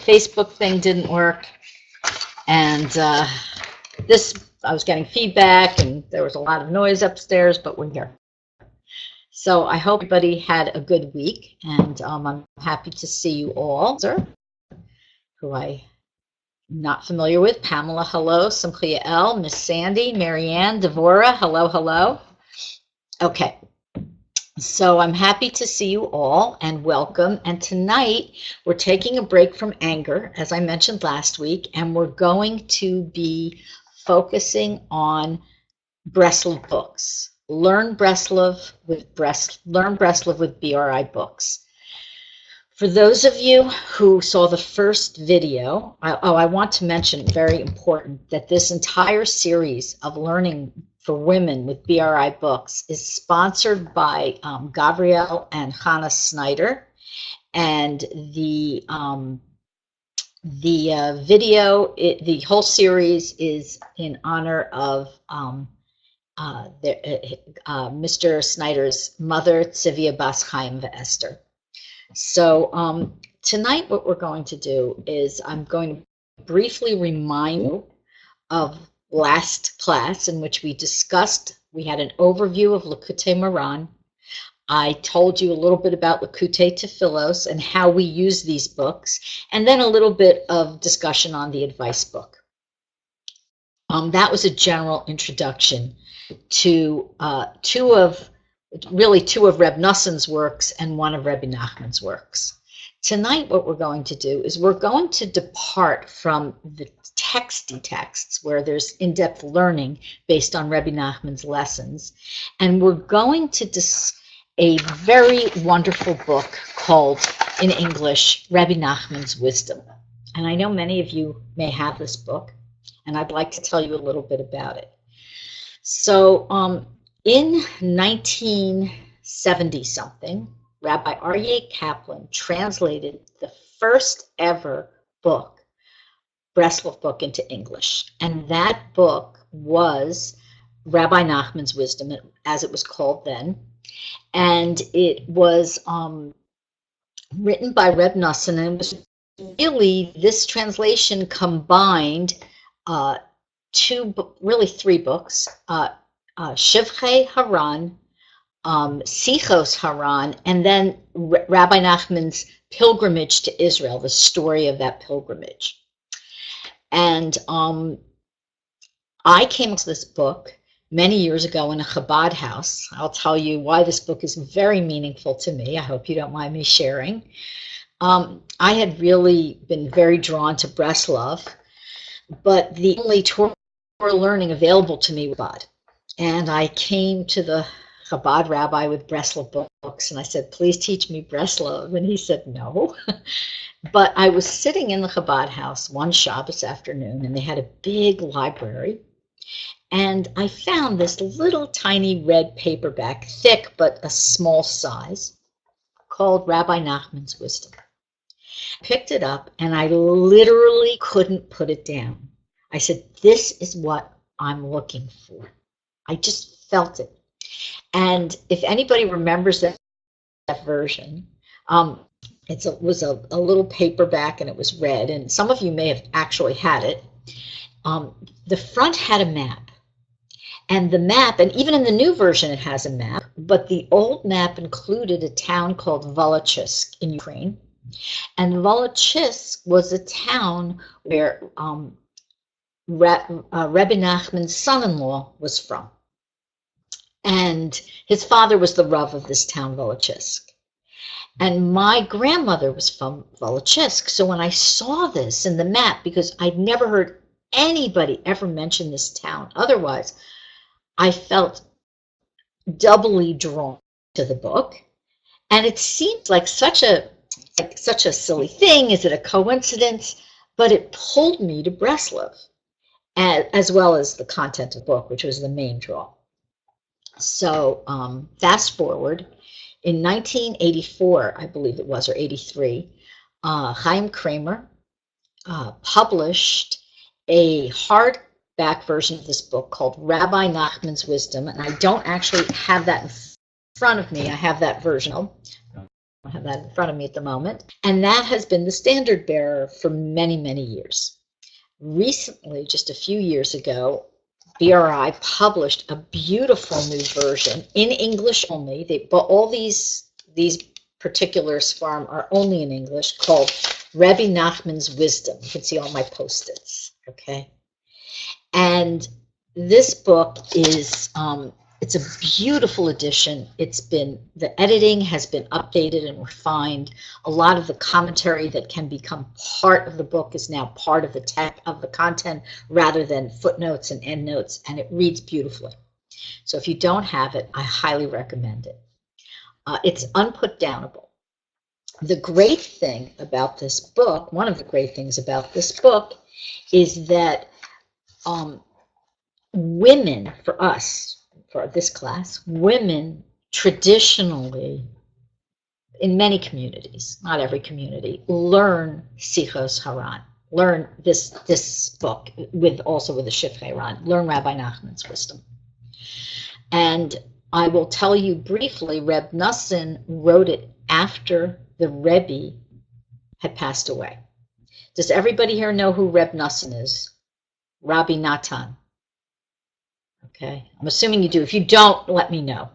Facebook thing didn't work, and I was getting feedback, and there was a lot of noise upstairs, but we're here. So I hope everybody had a good week, and I'm happy to see you all, sir, who I'm not familiar with. Pamela, hello. Simcha El, Miss Sandy, Marianne, Devorah, hello, hello. Okay. So I'm happy to see you all and welcome. And tonight we're taking a break from anger, as I mentioned last week, and we're going to be focusing on Breslov books. Learn Breslov with BRI Books. For those of you who saw the first video, I want to mention, very important, that this entire series of learning for women with BRI Books is sponsored by Gavriel and Chana Sneider, and the whole series is in honor of Mr. Sneider's mother, Tzivia Bas Chaim Esther. So tonight what we're going to do is I'm going to briefly remind you of last class in which we had an overview of Likutei Moran. I told you a little bit about Likutei Tefillos and how we use these books, and then a little bit of discussion on the advice book. That was a general introduction to two of Rebbe Nachman's works and one of Rebbe Nachman's works. Tonight what we're going to do is we're going to depart from the texty texts where there's in-depth learning based on Rebbe Nachman's lessons, and we're going to a very wonderful book called, in English, Rebbe Nachman's Wisdom. And I know many of you may have this book, and I'd like to tell you a little bit about it. So in 1970-something, Rabbi Aryeh Kaplan translated the first ever book, Breslov book, into English. And that book was Rabbi Nachman's Wisdom, as it was called then. And it was written by Rebbe Nachman, and it was really, this translation combined three books, Shivchei Haran, Sichos Haran, and then Rabbi Nachman's pilgrimage to Israel, the story of that pilgrimage. And I came to this book many years ago in a Chabad house. I'll tell you why this book is very meaningful to me. I hope you don't mind me sharing. I had really been very drawn to Breslov, but the only Torah learning available to me was Chabad. And I came to the Chabad rabbi with Breslov books, and I said, please teach me Breslov. And he said, no. But I was sitting in the Chabad house one Shabbos afternoon, and they had a big library. And I found this little tiny red paperback, thick but a small size, called Rabbi Nachman's Wisdom. I picked it up, and I literally couldn't put it down. I said, this is what I'm looking for. I just felt it. And if anybody remembers that version, it was a little paperback, and it was red, and some of you may have actually had it. The front had a map, and the map, and even in the new version it has a map, but the old map included a town called Volochysk in Ukraine, and Volochysk was a town where Rebbe Nachman's son-in-law was from. And his father was the Rav of this town, Volochysk. And my grandmother was from Volochysk. So when I saw this in the map, because I'd never heard anybody ever mention this town otherwise, I felt doubly drawn to the book. And it seemed like such a silly thing. Is it a coincidence? But it pulled me to Breslov, as well as the content of the book, which was the main draw. So fast forward, in 1984, I believe it was, or 83, Chaim Kramer published a hardback version of this book called Rabbi Nachman's Wisdom, and I don't actually have that in front of me. I have that version. I have that in front of me at the moment. And that has been the standard bearer for many, many years. Recently, just a few years ago, BRI published a beautiful new version in English only. But all these particulars farm are only in English, called Rebbe Nachman's Wisdom. You can see all my post-its, okay? And this book is, it's a beautiful edition. The editing has been updated and refined. A lot of the commentary that can become part of the book is now part of the text of the content rather than footnotes and endnotes, and it reads beautifully. So if you don't have it, I highly recommend it. It's unputdownable. The great thing about this book, one of the great things about this book, is that women, for us, for this class, women traditionally, in many communities, not every community, learn Sichos Haran, learn this book, also with the Shifrei Haran, learn Rabbi Nachman's wisdom. And I will tell you briefly, Rebbe Nachman wrote it after the Rebbe had passed away. Does everybody here know who Rebbe Nachman is? Rabbi Natan. Okay, I'm assuming you do. If you don't, let me know.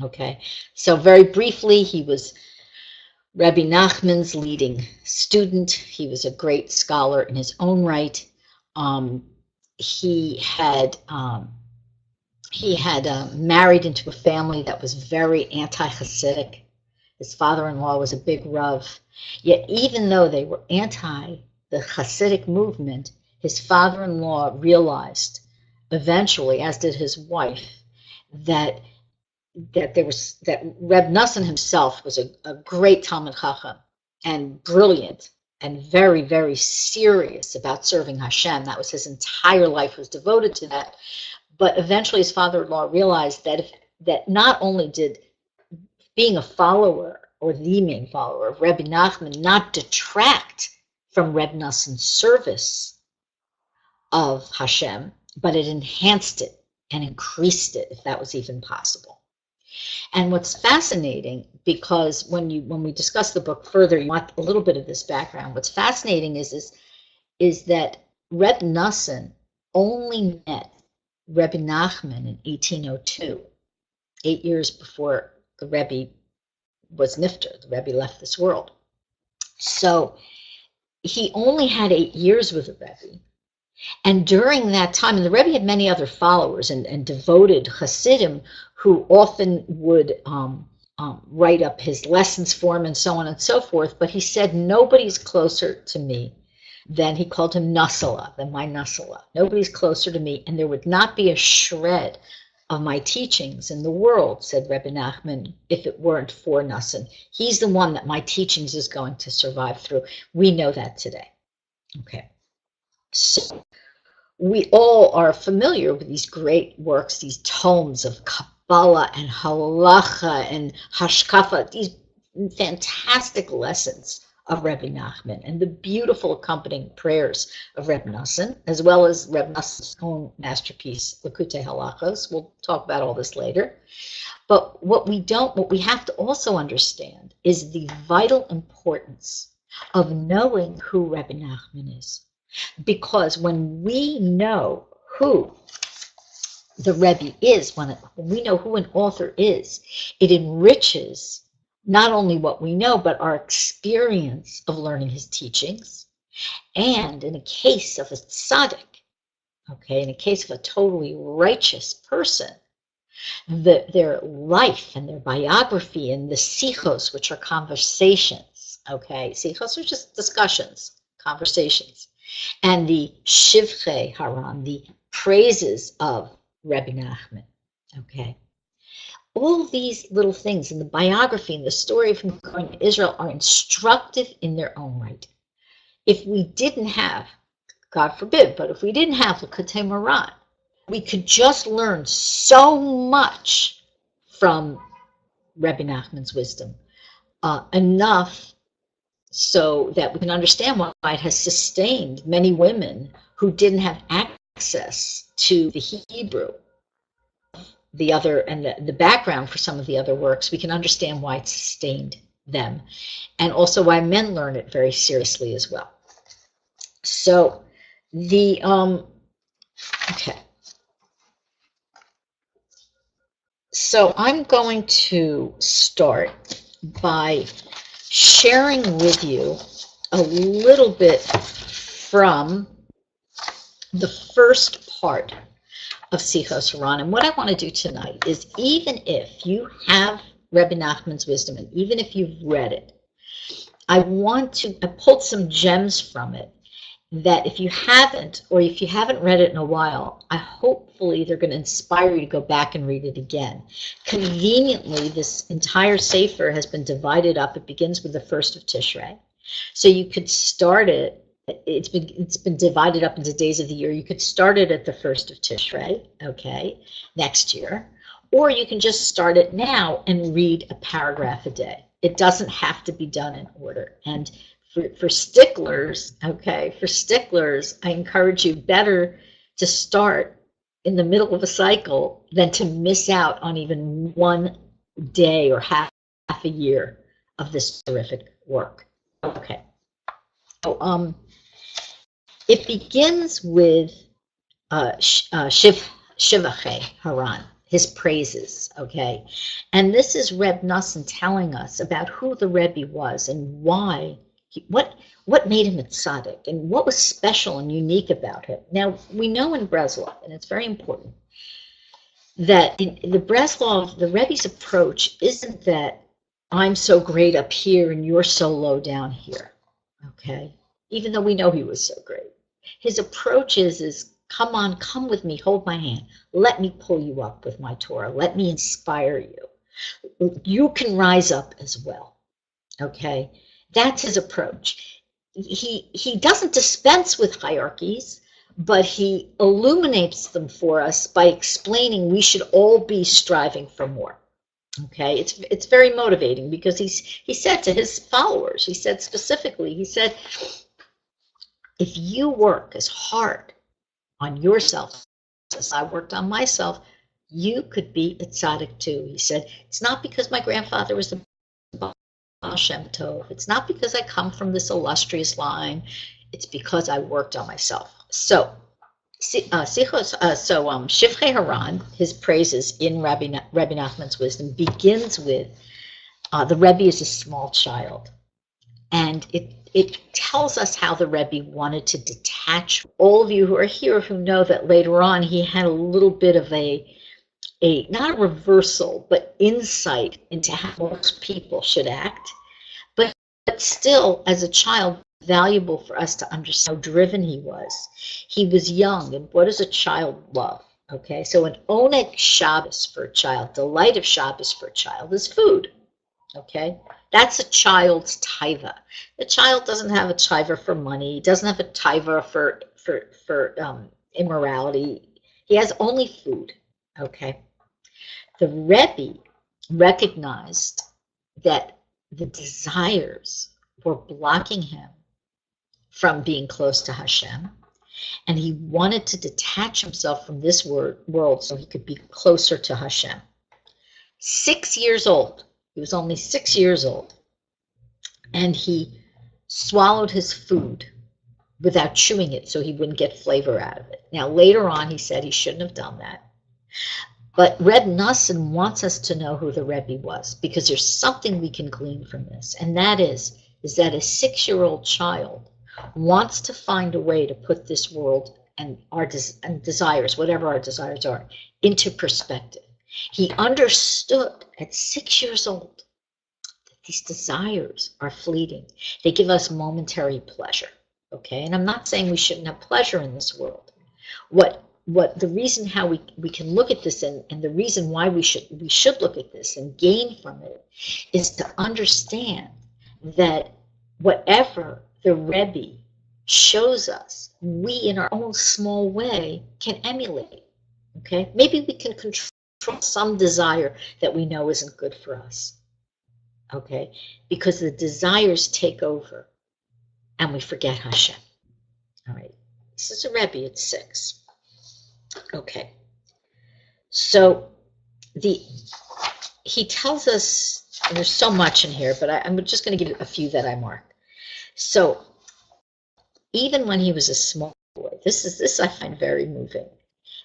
Okay, so very briefly, he was Rebbe Nachman's leading student. He was a great scholar in his own right. He had married into a family that was very anti-Hasidic. His father-in-law was a big Rav. Yet even though they were anti the Hasidic movement, his father-in-law realized eventually, as did his wife, that Rebbe Nachman himself was a great Talmid Chacham and brilliant and very, very serious about serving Hashem. That was his entire life was devoted to that. But eventually his father-in-law realized that not only did being a follower or the main follower of Rebbe Nachman not detract from Rebbe Nachman's service of Hashem, but it enhanced it and increased it, if that was even possible. And what's fascinating, because when we discuss the book further, you want a little bit of this background. What's fascinating is that Rebbe Nachman only met Rebbe Nachman in 1802, 8 years before the Rebbe was nifter, the Rebbe left this world. So he only had 8 years with the Rebbe. And during that time, and the Rebbe had many other followers and devoted Hasidim who often would write up his lessons for him and so on and so forth. But he said, nobody's closer to me than, he called him Nasala, than my Nasala. Nobody's closer to me, and there would not be a shred of my teachings in the world, said Rebbe Nachman, if it weren't for Nachman. He's the one that my teachings is going to survive through. We know that today. Okay. So we all are familiar with these great works, these tomes of Kabbalah and Halacha and Hashkafa, these fantastic lessons of Rebbe Nachman and the beautiful accompanying prayers of Rebbe Nachman, as well as Rebbe Nachman's own masterpiece, Likutei Halachos. We'll talk about all this later. But what we have to also understand is the vital importance of knowing who Rebbe Nachman is. Because when we know who the Rebbe is, when we know who an author is, it enriches not only what we know, but our experience of learning his teachings. And in a case of a tzaddik, okay, in a case of a totally righteous person, their life and their biography and the sichos, which are conversations, okay, sichos are just discussions, conversations, and the Shivchei Haran, the praises of Rebbe Nachman, okay. All these little things in the biography and the story of him going to Israel are instructive in their own right. If we didn't have, God forbid, but if we didn't have Likutei Moharan, we could just learn so much from Rebbe Nachman's wisdom, enough so that we can understand why it has sustained many women who didn't have access to the Hebrew, the other, and the background for some of the other works. We can understand why it's sustained them, and also why men learn it very seriously as well. So the okay. So I'm going to start by sharing with you a little bit from the first part of Sichos Haran. And what I want to do tonight is, even if you have Rebbe Nachman's wisdom, and even if you've read it, I pulled some gems from it that if you haven't, or if you haven't read it in a while, hopefully they're going to inspire you to go back and read it again. Conveniently, this entire Sefer has been divided up. It begins with the 1st of Tishrei. So you could start it, it's been divided up into days of the year. You could start it at the 1st of Tishrei, okay, next year. Or you can just start it now and read a paragraph a day. It doesn't have to be done in order. And for sticklers, okay, I encourage you better to start in the middle of a cycle than to miss out on even one day or half a year of this terrific work. Okay. So it begins with Shivachei Haran, his praises, okay? And this is Rebbe Nachman telling us about who the Rebbe was and why, what made him a tzaddik and what was special and unique about him. Now, we know in Breslov, and it's very important, that in the Breslov, the Rebbe's approach isn't that I'm so great up here and you're so low down here, okay? Even though we know he was so great. His approach is come on, come with me, hold my hand. Let me pull you up with my Torah. Let me inspire you. You can rise up as well, okay? That's his approach. He doesn't dispense with hierarchies, but he illuminates them for us by explaining we should all be striving for more. Okay, it's very motivating, because he said to his followers, he said specifically, he said, if you work as hard on yourself as I worked on myself, you could be a tzaddik too. He said, it's not because my grandfather was the Baal Shem Tov. It's not because I come from this illustrious line. It's because I worked on myself. So, Shivchei Haran, his praises in Rebbe Nachman's wisdom, begins with the Rebbe is a small child. And it tells us how the Rebbe wanted to detach. All of you who are here who know that later on he had a little bit of a not a reversal, but insight into how most people should act. But still, as a child, valuable for us to understand how driven he was. He was young, and what does a child love? Okay, so an oneg Shabbos for a child, delight of Shabbos for a child is food. Okay, that's a child's taiva. The child doesn't have a taiva for money. He doesn't have a taiva for immorality. He has only food. Okay, the Rebbe recognized that the desires were blocking him from being close to Hashem, and he wanted to detach himself from this world so he could be closer to Hashem. 6 years old. He was only 6 years old, and he swallowed his food without chewing it so he wouldn't get flavor out of it. Now, later on, he said he shouldn't have done that. But Rebbe Nachman wants us to know who the Rebbe was, because there's something we can glean from this, and that is that a 6-year-old child wants to find a way to put this world and our desires, whatever our desires are, into perspective. He understood at 6 years old that these desires are fleeting. They give us momentary pleasure, okay? And I'm not saying we shouldn't have pleasure in this world. What the reason how we can look at this and the reason why we should look at this and gain from it is to understand that whatever the Rebbe shows us, we in our own small way can emulate, okay? Maybe we can control some desire that we know isn't good for us, okay? Because the desires take over and we forget Hashem. All right, this is a Rebbe at 6. Okay, so he tells us there's so much in here, but I'm just going to give you a few that I marked. So even when he was a small boy, this I find very moving.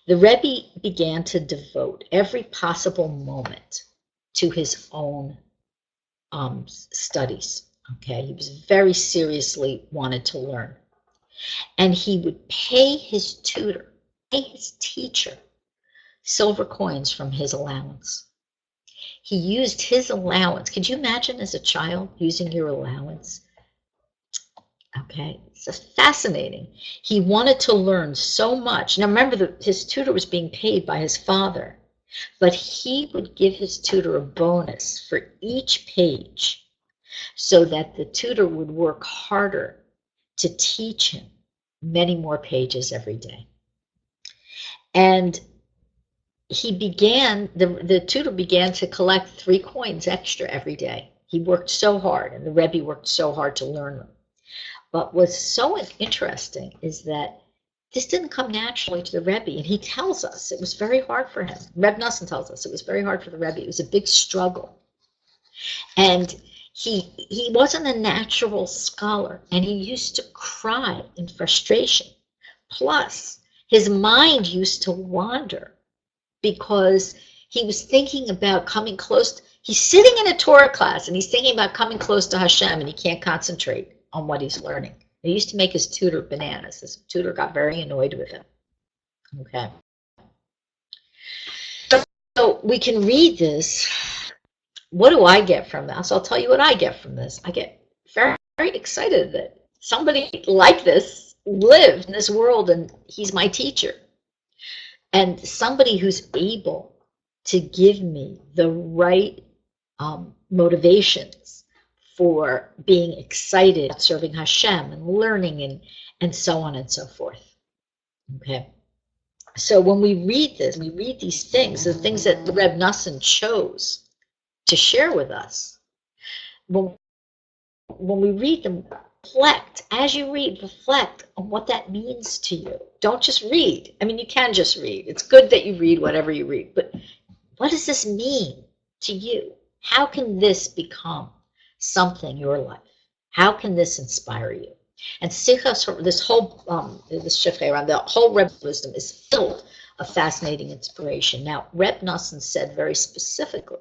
The Rebbe began to devote every possible moment to his own studies. Okay, he was very seriously wanted to learn, and he would pay his tutor, pay his teacher, silver coins from his allowance. He used his allowance. Could you imagine as a child using your allowance? Okay, it's fascinating. He wanted to learn so much. Now remember, his tutor was being paid by his father, but he would give his tutor a bonus for each page so that the tutor would work harder to teach him many more pages every day. And he began, the tutor began to collect 3 coins extra every day. He worked so hard, and the Rebbe worked so hard to learn them. But what's so interesting is that this didn't come naturally to the Rebbe, and he tells us it was very hard for him. Rebbe Nachman tells us it was very hard for the Rebbe. It was a big struggle. And he wasn't a natural scholar, and he used to cry in frustration. Plus, his mind used to wander because he was thinking about coming close. He's sitting in a Torah class, and he's thinking about coming close to Hashem, and he can't concentrate on what he's learning. He used to make his tutor bananas. His tutor got very annoyed with him. Okay. So we can read this. What do I get from this? I'll tell you what I get from this. I get very, very excited that somebody like this lived in this world, and he's my teacher. And somebody who's able to give me the right motivations for being excited about serving Hashem and learning and so on and so forth. Okay. So when we read this, we read these things, the things that the Rebbe Nachman chose to share with us. When we read them, reflect. As you read, reflect on what that means to you. Don't just read. I mean, you can just read. It's good that you read whatever you read, but what does this mean to you? How can this become something in your life? How can this inspire you? And this whole the whole Rebbe wisdom is filled of fascinating inspiration. Now, Rebbe Nachman said very specifically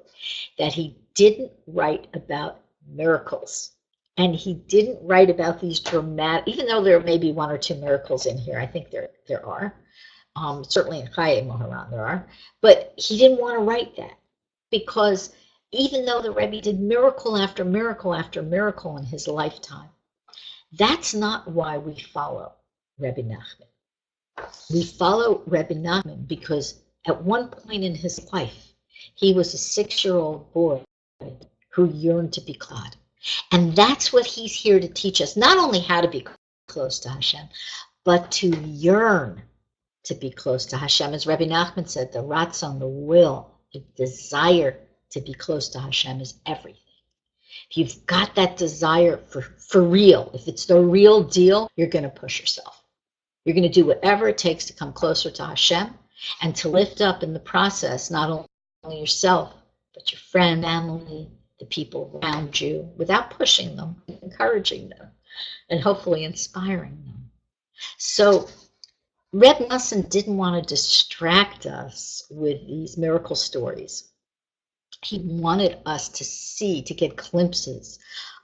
that he didn't write about miracles, and he didn't write about these dramatic. Even though there may be 1 or 2 miracles in here, I think there are. Certainly in Chaya there are, but he didn't want to write that because even though the Rebbe did miracle after miracle after miracle in his lifetime, that's not why we follow Rebbe Nachman. We follow Rebbe Nachman because at one point in his life, he was a 6-year-old boy who yearned to be Klad. And that's what he's here to teach us, not only how to be close to Hashem, but to yearn to be close to Hashem. As Rebbe Nachman said, the ratzon, the will, the desire to be close to Hashem is everything. If you've got that desire for real, if it's the real deal, you're going to push yourself. You're going to do whatever it takes to come closer to Hashem and to lift up in the process not only yourself, but your friend, family, the people around you, without pushing them, encouraging them, and hopefully inspiring them. So Rebbe Nachman didn't want to distract us with these miracle stories. He wanted us to see, to get glimpses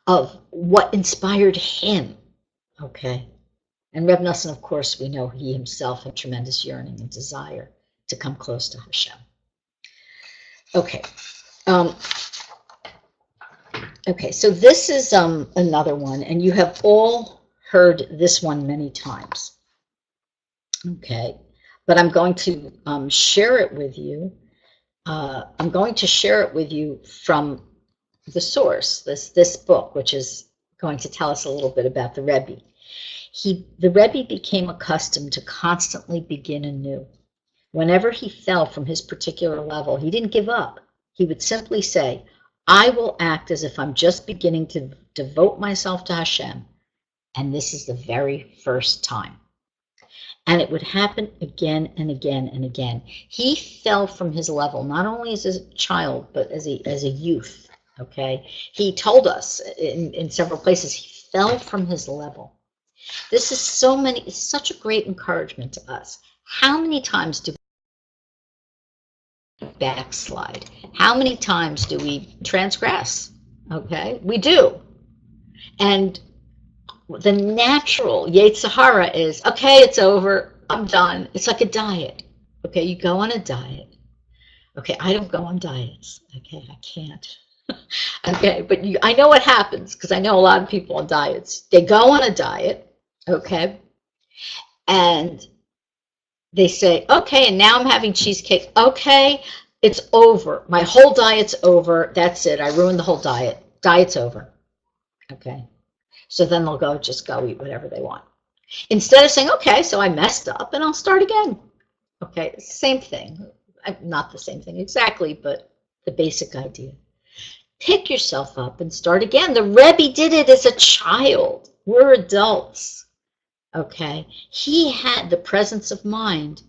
of what inspired him, okay? And Rebbe Nachman, of course, we know he himself had tremendous yearning and desire to come close to Hashem. Okay. Okay, so this is another one, and you have all heard this one many times. Okay, but I'm going to share it with you. I'm going to share it with you from the source, this book, which is going to tell us a little bit about the Rebbe. The Rebbe became accustomed to constantly begin anew. Whenever he fell from his particular level, he didn't give up. He would simply say, I will act as if I'm just beginning to devote myself to Hashem, and this is the very first time. And it would happen again and again and again. He fell from his level, not only as a child, but as a youth. Okay, he told us in several places he fell from his level. This is such a great encouragement to us. How many times do we backslide? How many times do we transgress? Okay, we do. And the natural Yetzer Hara is, okay, it's over, I'm done. It's like a diet. Okay, you go on a diet. Okay, I don't go on diets. Okay, I can't. Okay, but I know what happens because I know a lot of people on diets. They go on a diet, okay, and they say, okay, and now I'm having cheesecake. Okay, it's over. My whole diet's over. That's it. I ruined the whole diet. Diet's over. Okay, so then they'll just go eat whatever they want. Instead of saying, okay, so I messed up and I'll start again. Okay, same thing. Not the same thing exactly, but the basic idea. Pick yourself up and start again. The Rebbe did it as a child. We're adults. Okay, he had the presence of mind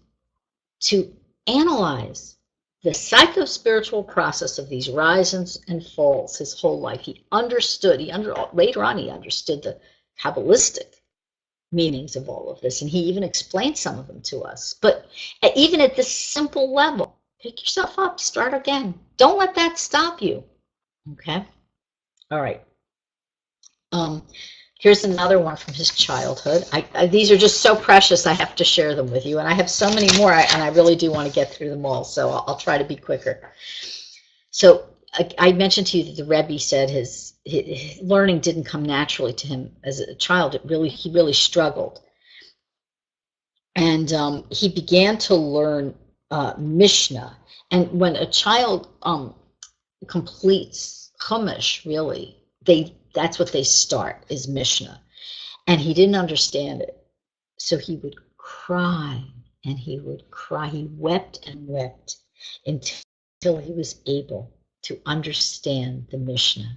to analyze the psycho-spiritual process of these rises and falls his whole life. He understood, later on he understood the Kabbalistic meanings of all of this, and he even explained some of them to us. But even at this simple level, pick yourself up, start again. Don't let that stop you. Okay? All right. Here's another one from his childhood. These are just so precious, I have to share them with you. And I have so many more, and I really do want to get through them all, so I'll try to be quicker. So I mentioned to you that the Rebbe said his learning didn't come naturally to him as a child. He really struggled. And he began to learn Mishnah. And when a child completes Chumash, really, that's what they start, is Mishnah. And he didn't understand it. So he would cry, and he would cry. He wept and wept until he was able to understand the Mishnah.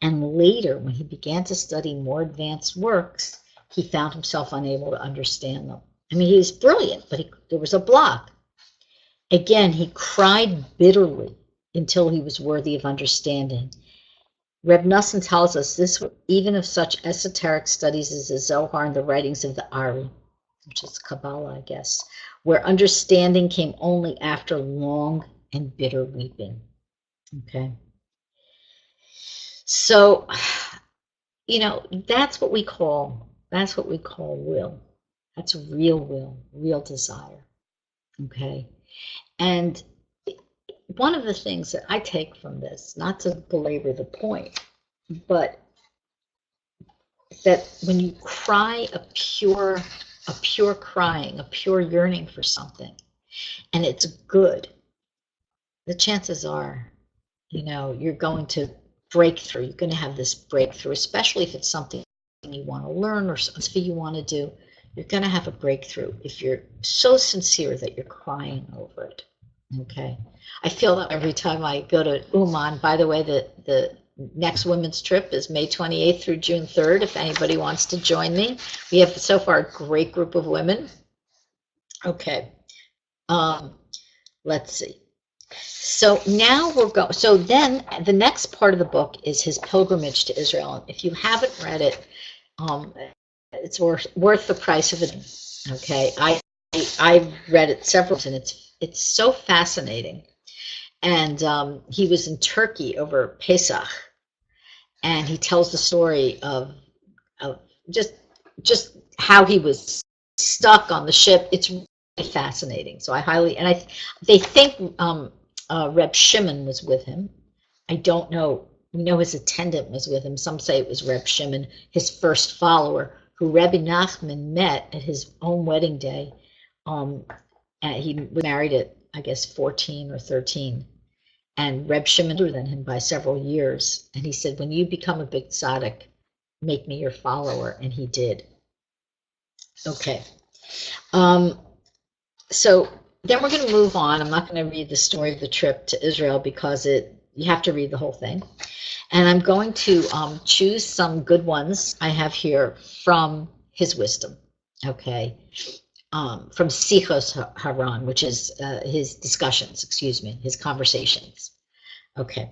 And later, when he began to study more advanced works, he found himself unable to understand them. I mean, he was brilliant, but there was a block. Again, he cried bitterly until he was worthy of understanding. Rebbe Nachman tells us this, even of such esoteric studies as the Zohar and the writings of the Ari, which is Kabbalah, I guess, where understanding came only after long and bitter weeping. Okay. So, that's what we call will. That's real will, real desire. Okay. And one of the things that I take from this, not to belabor the point, but that when you cry a pure crying, a pure yearning for something, and it's good, the chances are, you're going to break through. You're going to have this breakthrough, especially if it's something you want to learn or something you want to do. You're going to have a breakthrough if you're so sincere that you're crying over it. Okay. I feel that every time I go to Uman. By the way, the next women's trip is May 28th through June 3rd. If anybody wants to join me, we have so far a great group of women. Okay. Let's see. So now so then the next part of the book is his pilgrimage to Israel. And if you haven't read it, it's worth the price of it. Okay. I've read it several times, and it's so fascinating. And he was in Turkey over Pesach, and he tells the story of just how he was stuck on the ship. It's really fascinating. So they think Reb Shimon was with him. I don't know. We know his attendant was with him. Some say it was Reb Shimon, his first follower, who Rebbe Nachman met at his own wedding day. And he was married at, I guess, 14 or 13. And Reb Shimon older than him by several years. And he said, when you become a big tzaddik, make me your follower. And he did. Okay. So then we're going to move on. I'm not going to read the story of the trip to Israel because you have to read the whole thing. And I'm going to choose some good ones I have here from his wisdom. Okay. From Sichos Haran, which is his discussions, his conversations. Okay.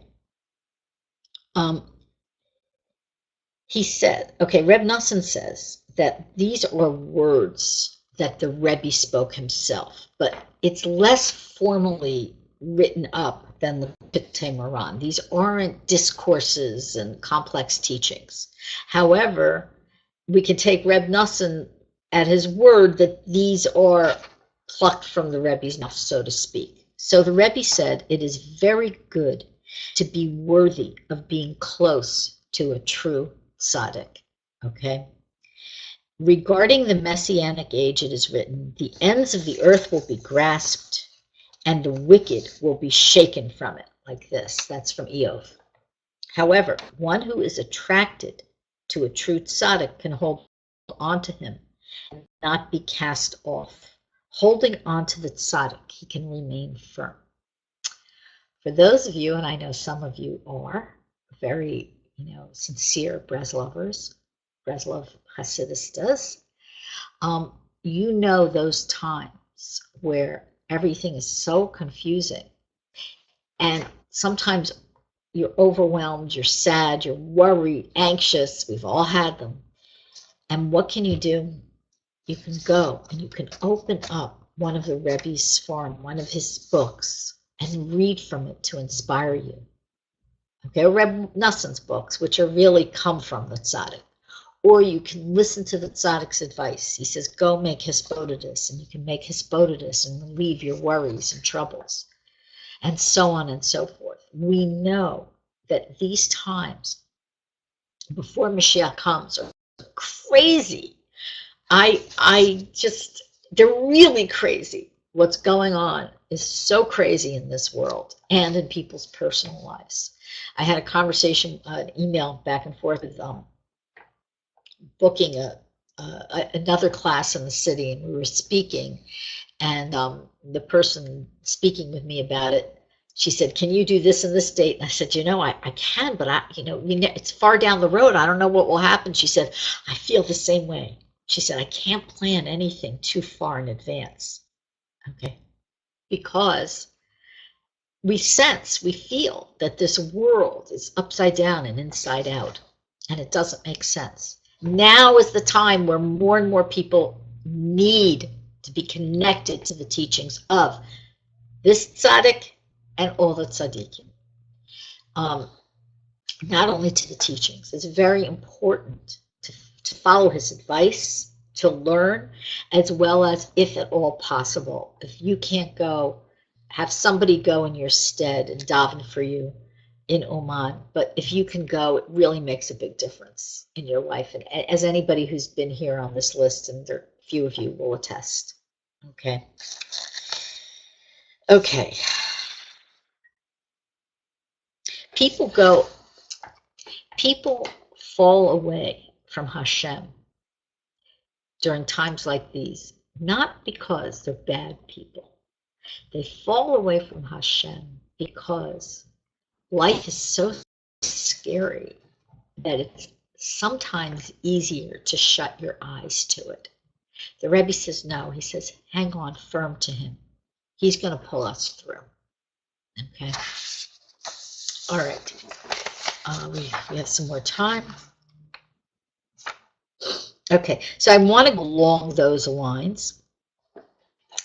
He said, okay, Rebbe Nachman says that these are words that the Rebbe spoke himself, but it's less formally written up than the Piktei Moran. These aren't discourses and complex teachings. However, we can take Rebbe Nachman at his word that these are plucked from the Rebbe's mouth, so to speak. So the Rebbe said, it is very good to be worthy of being close to a true tzaddik. Okay? Regarding the Messianic age, it is written, the ends of the earth will be grasped, and the wicked will be shaken from it, like this. That's from Eov. However, one who is attracted to a true tzaddik can hold on to him and not be cast off. Holding on to the tzaddik, he can remain firm. For those of you, and I know some of you are very, sincere Breslovers, Breslov Hasidistas, you know those times where everything is so confusing, and sometimes you're overwhelmed, you're sad, you're worried, anxious. We've all had them. And what can you do? You can go and you can open up one of the Rebbe's Forum, one of his books, and read from it to inspire you. Okay, Rebbe Nachman's books, which are really come from the tzaddik. Or you can listen to the tzaddik's advice. He says, go make hisbodedus, and you can make hisbodedus and relieve your worries and troubles, and so on and so forth. We know that these times before Mashiach comes are crazy. They're really crazy. What's going on is so crazy in this world and in people's personal lives. I had a conversation, an email back and forth with booking another class in the city, and we were speaking, and the person speaking with me about it, she said, can you do this and this date? And I said, I can, but it's far down the road. I don't know what will happen. She said, I feel the same way. She said, I can't plan anything too far in advance. Okay. Because we feel that this world is upside down and inside out, and it doesn't make sense. Now is the time where more and more people need to be connected to the teachings of this tzaddik and all the tzaddikim. Not only to the teachings. It's very important to follow his advice, to learn, as well as, if at all possible, if you can't go, have somebody go in your stead and daven for you in Oman. But if you can go, it really makes a big difference in your life. And as anybody who's been here on this list, and there are a few of you will attest. Okay. Okay. People fall away from Hashem during times like these, not because they're bad people. They fall away from Hashem because life is so scary that it's sometimes easier to shut your eyes to it. The Rebbe says no. He says, hang on firm to him. He's going to pull us through. Okay? All right. We have some more time. Okay, so I want to go along those lines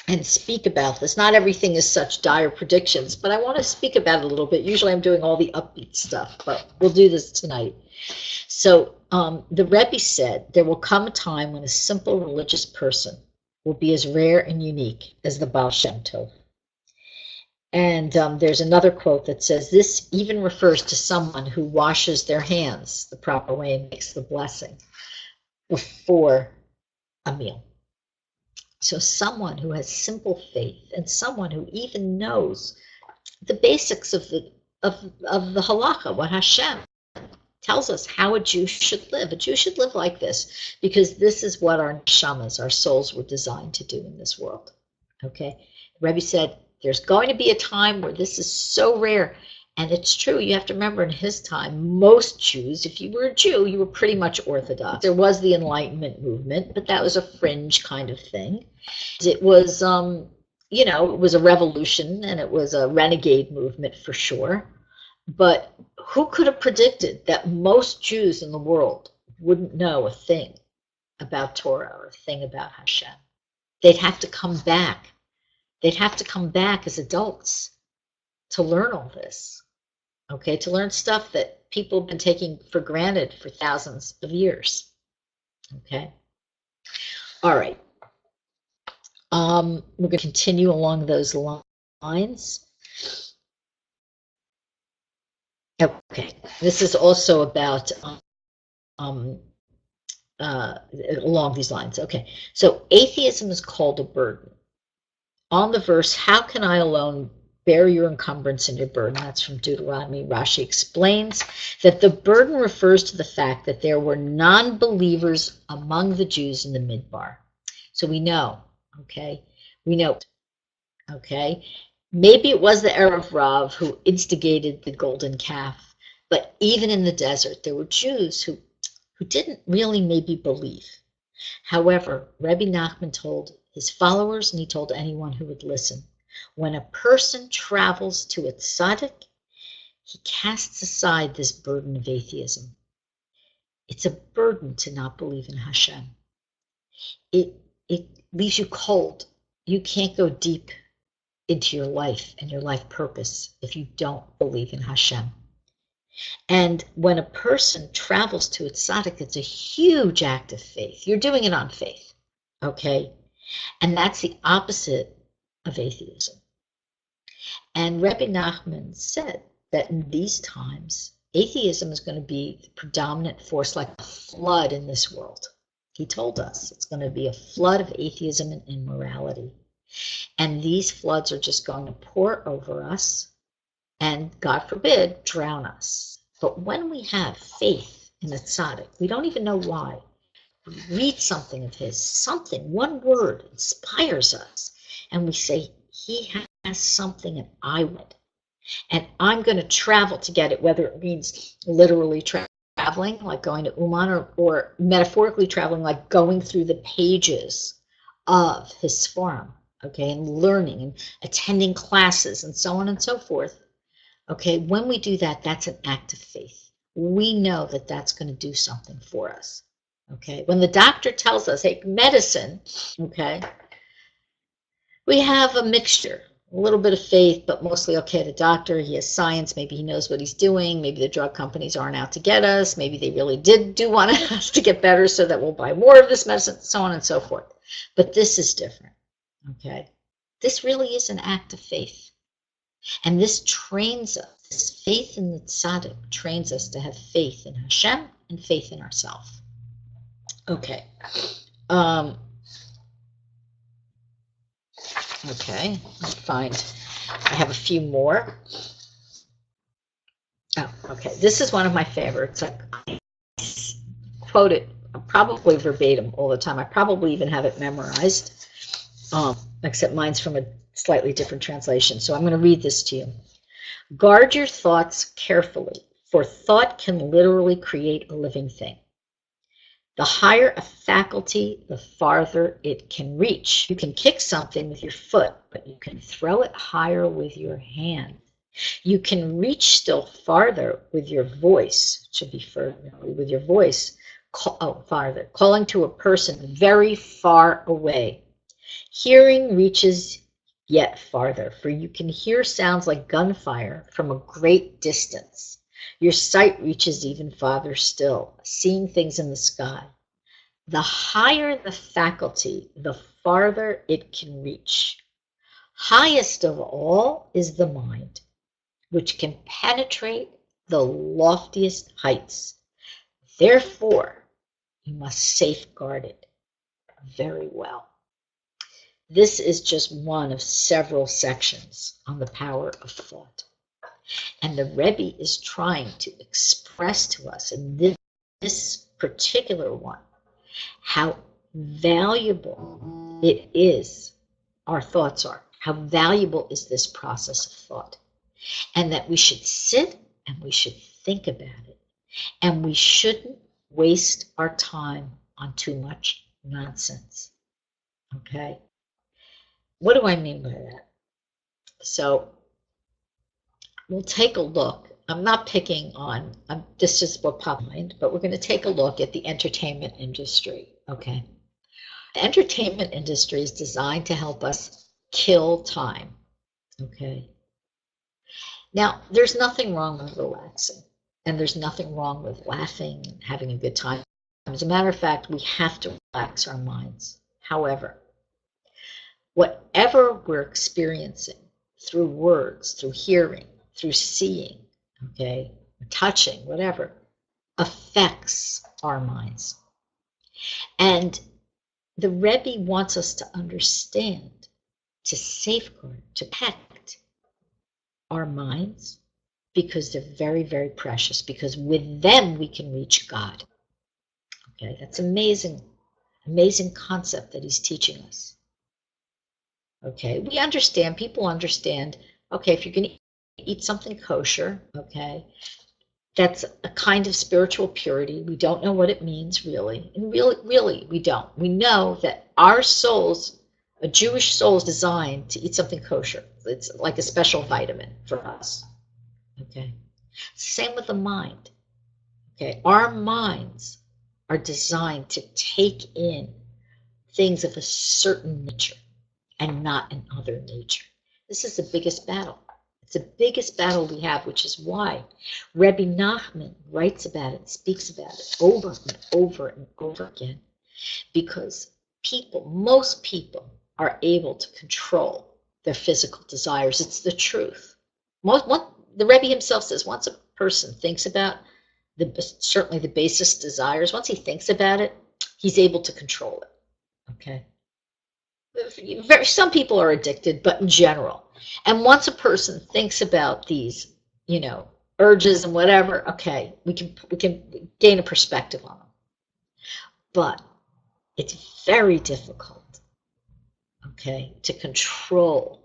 and speak about this. Not everything is such dire predictions, but I want to speak about it a little bit. Usually I'm doing all the upbeat stuff, but we'll do this tonight. So the Rebbe said, there will come a time when a simple religious person will be as rare and unique as the Baal Shem Tov. And there's another quote that says, this even refers to someone who washes their hands the proper way and makes the blessing before a meal. So someone who has simple faith, and someone who even knows the basics of the halacha, what Hashem tells us how a Jew should live. A Jew should live like this, because this is what our neshamas, our souls, were designed to do in this world. Okay? Rebbe said, there's going to be a time where this is so rare. And it's true. You have to remember, in his time, most Jews, if you were a Jew, you were pretty much Orthodox. There was the Enlightenment movement, but that was a fringe kind of thing. It was, it was a revolution, and it was a renegade movement for sure. But who could have predicted that most Jews in the world wouldn't know a thing about Torah or a thing about Hashem? They'd have to come back. They'd have to come back as adults to learn all this, okay? To learn stuff that people have been taking for granted for thousands of years, okay? All right. We're going to continue along those lines. Okay, this is also about along these lines. Okay, so atheism is called a burden. On the verse, how can I alone bear your encumbrance and your burden? That's from Deuteronomy. Rashi explains that the burden refers to the fact that there were non-believers among the Jews in the Midbar. So we know, okay, okay. Maybe it was the Erev Rav who instigated the golden calf, but even in the desert, there were Jews who didn't really maybe believe. However, Rebbe Nachman told his followers, and he told anyone who would listen, when a person travels to a tzaddik, he casts aside this burden of atheism. It's a burden to not believe in Hashem. It leaves you cold. You can't go deep into your life and your life purpose if you don't believe in Hashem. And when a person travels to a tzaddik, it's a huge act of faith. You're doing it on faith, okay? And that's the opposite of atheism. And Rebbe Nachman said that in these times, atheism is going to be the predominant force, like a flood in this world. He told us it's going to be a flood of atheism and immorality. And these floods are just going to pour over us and, God forbid, drown us. But when we have faith in the tzaddik, we don't even know why. We read something of his, one word inspires us. And we say, he has something and I want. And I'm going to travel to get it, whether it means literally traveling, like going to Uman, or metaphorically traveling, like going through the pages of his Sforim. Okay, and learning and attending classes and so on and so forth. Okay, when we do that, that's an act of faith. We know that that's going to do something for us. Okay, when the doctor tells us, hey, medicine, okay, we have a mixture, a little bit of faith, but mostly, okay, the doctor, he has science, maybe he knows what he's doing, maybe the drug companies aren't out to get us, maybe they really do want us to get better so that we'll buy more of this medicine, so on and so forth. But this is different. Okay, this really is an act of faith. And this trains us, this faith in the tzaddik trains us to have faith in Hashem and faith in ourselves. Okay. Okay, I have a few more. Oh, okay, this is one of my favorites. I quote it probably verbatim all the time. I probably even have it memorized. Except mine's from a slightly different translation. So I'm going to read this to you. Guard your thoughts carefully, for thought can literally create a living thing. The higher a faculty, the farther it can reach. You can kick something with your foot, but you can throw it higher with your hand. You can reach still farther with your voice. It should be further with your voice. Farther, calling to a person very far away. Hearing reaches yet farther, for you can hear sounds like gunfire from a great distance. Your sight reaches even farther still, seeing things in the sky. The higher the faculty, the farther it can reach. Highest of all is the mind, which can penetrate the loftiest heights. Therefore, you must safeguard it very well. This is just one of several sections on the power of thought. And the Rebbe is trying to express to us in this particular one how valuable it is, our thoughts are. How valuable is this process of thought? And that we should sit and we should think about it. And we shouldn't waste our time on too much nonsense. Okay? What do I mean by that? So we'll take a look I'm not picking on, this is what popped in my mind, but we're going to take a look at the entertainment industry, okay? The entertainment industry is designed to help us kill time, okay? Now, there's nothing wrong with relaxing, and there's nothing wrong with laughing and having a good time. As a matter of fact, we have to relax our minds. However, whatever we're experiencing through words, through hearing, through seeing, okay, touching, whatever, affects our minds. And the Rebbe wants us to understand, to safeguard, to protect our minds, because they're very, very precious, because with them we can reach God. Okay, that's amazing, amazing concept that he's teaching us. Okay, we understand, people understand, okay, if you're going to eat something kosher, okay, that's a kind of spiritual purity. We don't know what it means, really. And really, we don't. We know that our souls, a Jewish soul, is designed to eat something kosher. It's like a special vitamin for us. Okay. Same with the mind. Okay. Our minds are designed to take in things of a certain nature and not another nature. This is the biggest battle. It's the biggest battle we have, which is why Rebbe Nachman writes about it, speaks about it over and over and over again, because most people are able to control their physical desires. It's the truth. The Rebbe himself says, once a person thinks about certainly the basest desires, once he thinks about it, he's able to control it. Okay. Some people are addicted, but in general. And once a person thinks about these, urges and whatever, okay, we can gain a perspective on them. But it's very difficult, okay, to control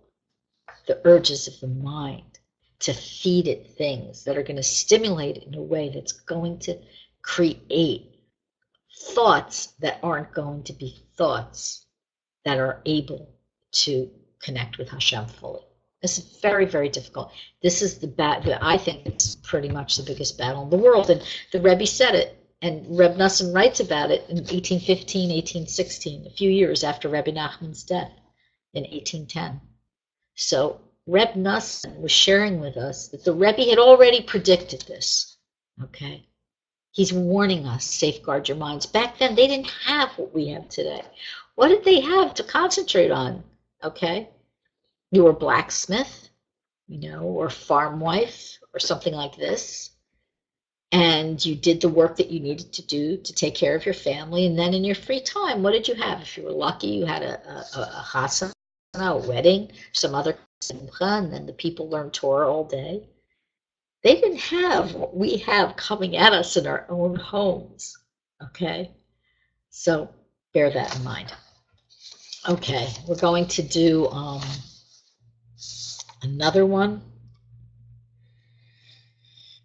the urges of the mind, to feed it things that are going to stimulate it in a way that's going to create thoughts that aren't going to be thoughts that are able to connect with Hashem fully. This is very, very difficult. This is I think it's pretty much the biggest battle in the world. And the Rebbe said it, and Rebbe Nachman writes about it in 1815, 1816, a few years after Rebbe Nachman's death in 1810. So Rebbe Nachman was sharing with us that the Rebbe had already predicted this, okay? He's warning us, safeguard your minds. Back then, they didn't have what we have today. What did they have to concentrate on? Okay, you were a blacksmith, or farm wife, or something like this, and you did the work that you needed to do to take care of your family. And then in your free time, what did you have? If you were lucky, you had a chasana, a wedding, some other simcha, and then the people learned Torah all day. They didn't have what we have coming at us in our own homes. Okay, so bear that in mind. Okay, we're going to do another one.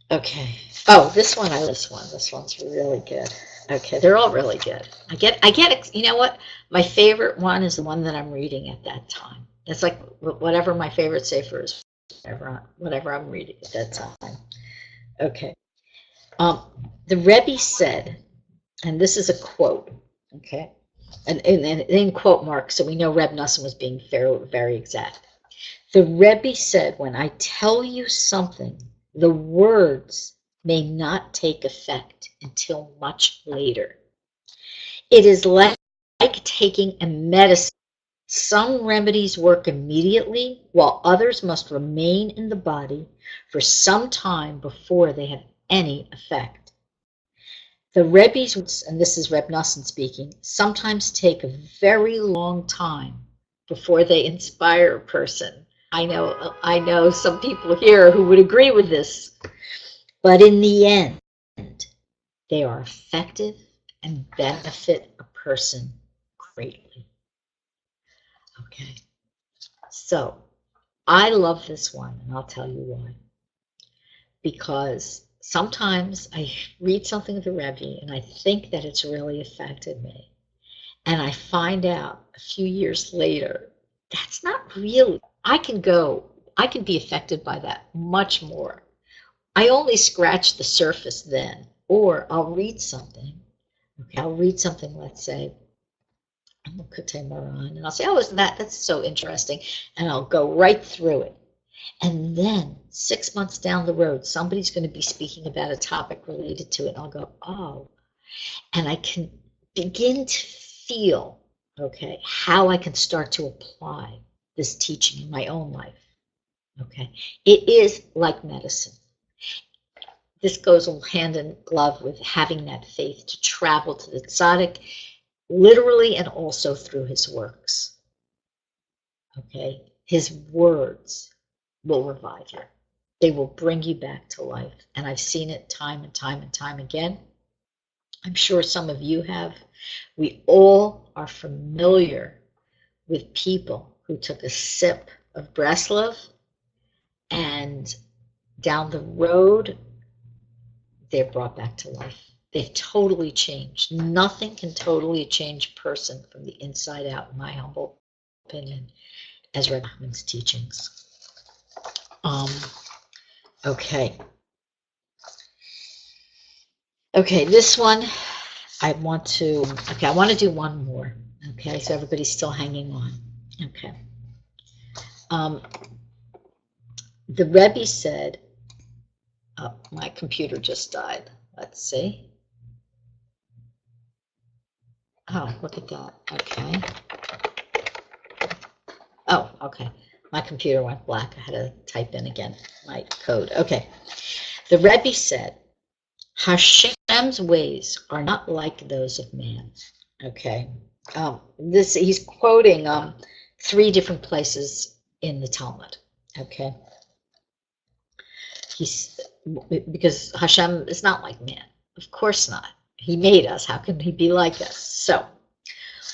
Okay. Oh, this one, this one's really good. Okay, they're all really good. I get. You know what? My favorite one is the one that I'm reading at that time. It's like whatever my favorite sefer is, whatever I'm reading at that time. Okay. The Rebbe said, and this is a quote. Okay. And in quote marks, so we know Rebbe Nachman was being very, very exact. The Rebbe said, when I tell you something, the words may not take effect until much later. It is like taking a medicine. Some remedies work immediately, while others must remain in the body for some time before they have any effect. The Rebbe's, and this is Rebbe Nachman speaking, sometimes take a very long time before they inspire a person. I know some people here who would agree with this, but in the end, they are effective and benefit a person greatly. Okay, so I love this one, and I'll tell you why. Because sometimes I read something of the Rebbe and I think that it's really affected me. And I find out a few years later, that's not really, I can be affected by that much more I only scratch the surface then, or I'll read something. Okay, I'll read something, let's say, and I'll say, oh, isn't that's so interesting, and I'll go right through it. And then 6 months down the road, somebody's going to be speaking about a topic related to it, and I'll go, oh, and I can begin to feel, okay, how I can start to apply this teaching in my own life. Okay, it is like medicine. This goes hand in glove with having that faith to travel to the tzaddik, literally and also through his works. Okay, his words will revive you. They will bring you back to life. And I've seen it time and time and time again. I'm sure some of you have. We all are familiar with people who took a sip of Breslov and down the road, they're brought back to life. They've totally changed. Nothing can totally change a person from the inside out, in my humble opinion, as Rebbe Nachman's teachings. Okay. Okay, this one, I want to do one more. Okay, so everybody's still hanging on. Okay. The Rebbe said, oh, my computer just died. Let's see. Oh, look at that. Okay. Oh, okay. My computer went black. I had to type in again my code. Okay. The Rebbe said, Hashem's ways are not like those of man. Okay. He's quoting 3 different places in the Talmud. Okay. Because Hashem is not like man. Of course not. He made us. How can he be like us? So,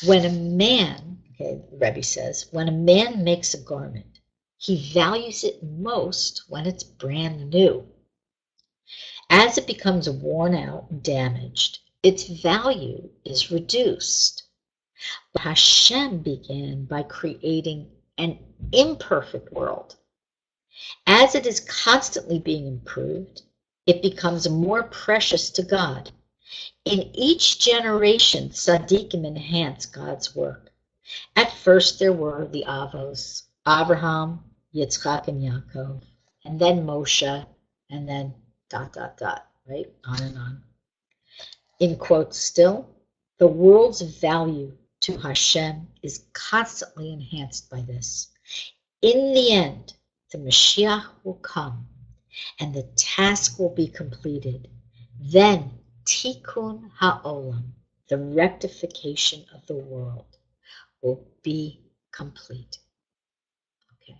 when a man, okay, the Rebbe says, when a man makes a garment, he values it most when it's brand new. As it becomes worn out and damaged, its value is reduced. But Hashem began by creating an imperfect world. As it is constantly being improved, it becomes more precious to God. In each generation, tzaddikim enhance God's work. At first there were the Avos, Abraham, Yitzchak, and Yaakov, and then Moshe, and then ... right? On and on. In quotes still, the world's value to Hashem is constantly enhanced by this. In the end, the Mashiach will come, and the task will be completed. Then, Tikkun HaOlam, the rectification of the world, will be complete. Okay.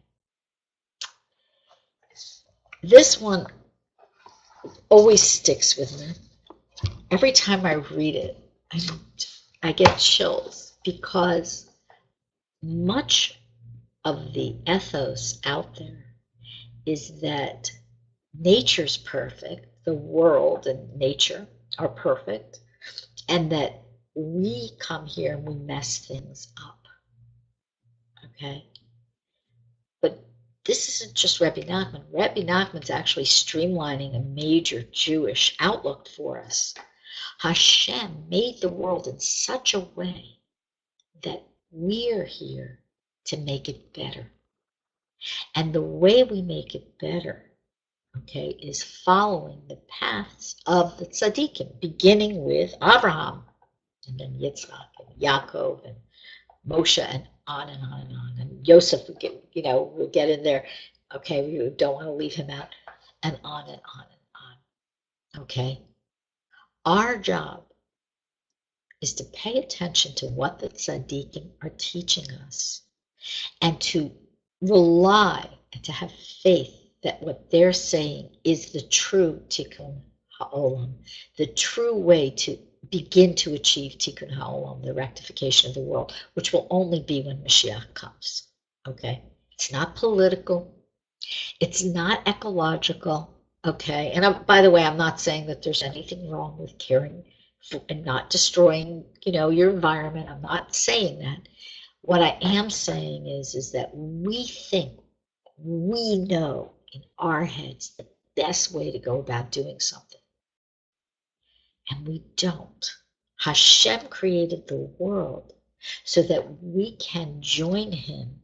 This one always sticks with me. Every time I read it, I get chills, because much of the ethos out there is that nature's perfect, the world and nature are perfect, and that we come here and we mess things up. Okay? But this isn't just Rebbe Nachman. Rebbe Nachman's actually streamlining a major Jewish outlook for us. Hashem made the world in such a way that we're here to make it better. And the way we make it better, okay, is following the paths of the tzaddikim, beginning with Abraham, and then Yitzchak, and Yaakov, and Moshe, and on and on and on. And Yosef, we'll get in there. Okay, we don't want to leave him out. And on and on and on. Okay? Our job is to pay attention to what the tzaddikim are teaching us, and to rely and to have faith that what they're saying is the true Tikkun HaOlam, the true way to begin to achieve Tikkun HaOlam, the rectification of the world, which will only be when Mashiach comes. Okay? It's not political. It's not ecological. Okay? And by the way, I'm not saying that there's anything wrong with caring for, and not destroying, your environment. I'm not saying that. What I am saying is that we think, we know in our heads that best way to go about doing something. And we don't. Hashem created the world so that we can join him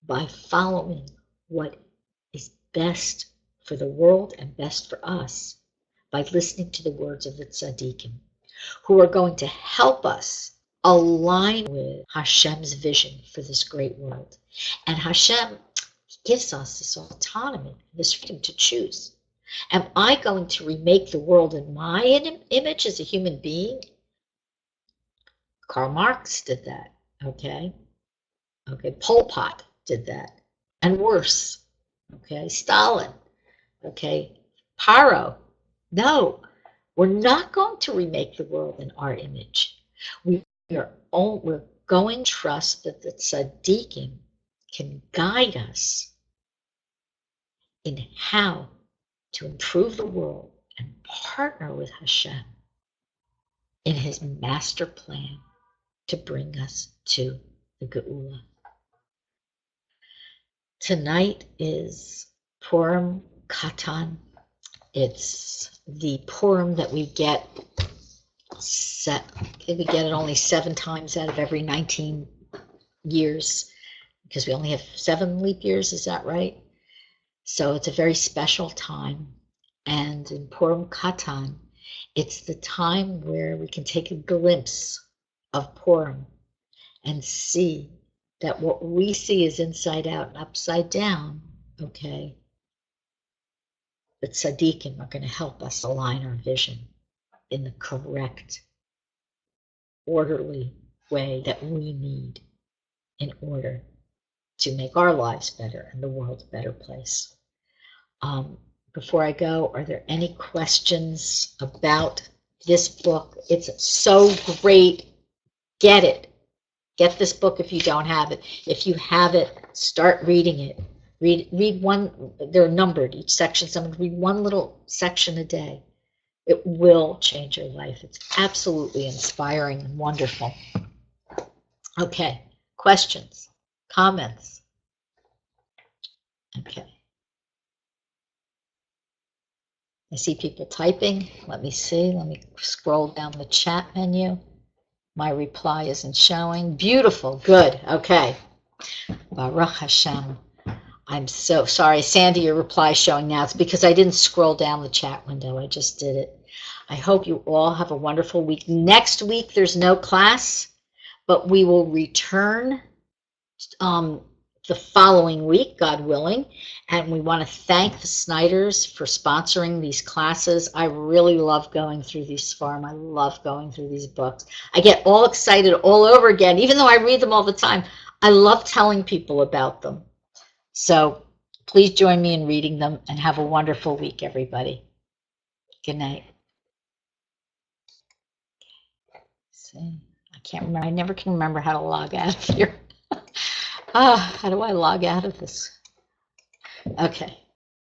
by following what is best for the world and best for us, by listening to the words of the tzaddikim, who are going to help us align with Hashem's vision for this great world. And Hashem gives us this autonomy, this freedom to choose. Am I going to remake the world in my image as a human being? Karl Marx did that, okay? Pol Pot did that, and worse, okay? Stalin, okay? Paro. No, we're not going to remake the world in our image. We're going to trust that the tzaddikim can guide us in how to improve the world and partner with Hashem in his master plan to bring us to the Geula. Tonight is Purim Katan. It's the Purim that we get it only 7 times out of every 19 years, because we only have 7 leap years, is that right? So it's a very special time. And in Purim Katan, it's the time where we can take a glimpse of Purim and see that what we see is inside out and upside down, okay? The tzaddikim are going to help us align our vision in the correct, orderly way that we need in order to make our lives better and the world a better place. Before I go, are there any questions about this book? It's so great. Get it. Get this book if you don't have it. If you have it, start reading it. Read one, they're numbered, each section. Someone read one little section a day. It will change your life. It's absolutely inspiring and wonderful. Okay, questions, comments? Okay. I see people typing. Let me see. Let me scroll down the chat menu. My reply isn't showing. Beautiful. Good. Okay. Baruch Hashem. I'm so sorry. Sandy, your reply is showing now. It's because I didn't scroll down the chat window. I just did it. I hope you all have a wonderful week. Next week, there's no class, but we will return the following week, God willing. And we want to thank the Sneiders for sponsoring these classes. I really love going through these farm. I love going through these books. I get all excited all over again, even though I read them all the time. I love telling people about them. So please join me in reading them and have a wonderful week, everybody. Good night. See, I can't remember. I never can remember how to log out of here. How do I log out of this? Okay.